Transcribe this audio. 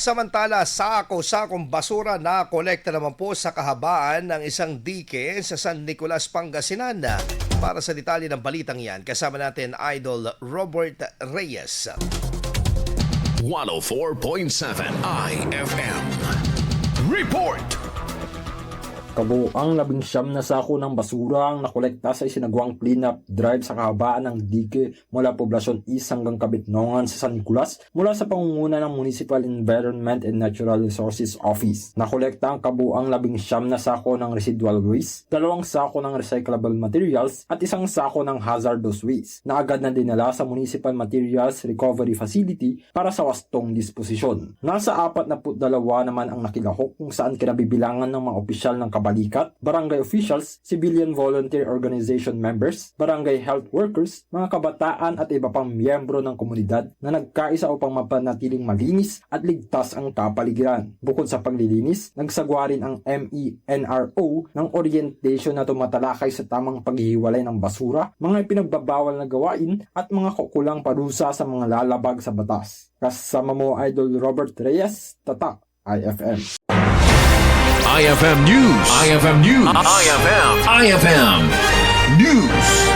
Samantala, sako-sakong basura na kolekta naman po sa kahabaan ng isang dike sa San Nicolas, Pangasinan. Para sa detalye ng balitang yan, kasama natin Idol Robert Reyes. 104.7 IFM Report. Kabuuang 19 na sako ng basura ang nakolekta sa isinagawang cleanup drive sa kahabaan ng dike mula Poblacion East hanggang Kabitnongan sa San Nicolas mula sa pangunguna ng Municipal Environment and Natural Resources Office. Nakolekta ang kabuuang 19 na sako ng residual waste, 2 sako ng recyclable materials at 1 sako ng hazardous waste na agad na dinala sa Municipal Materials Recovery Facility para sa wastong disposisyon. Nasa 42 naman ang nakilahok kung saan kinabibilangan ng mga opisyal ng kabalikat, barangay officials, civilian volunteer organization members, barangay health workers, mga kabataan at iba pang miyembro ng komunidad na nagkaisa upang mapanatiling malinis at ligtas ang kapaligiran. Bukod sa paglilinis, nagsagwa rin ang MENRO ng orientation na tumatalakay sa tamang paghihiwalay ng basura, mga ipinagbabawal na gawain at mga kukulang parusa sa mga lalabag sa batas. Kasama mo Idol Robert Reyes, Tatak, IFM. IFM News. IFM News. IFM News.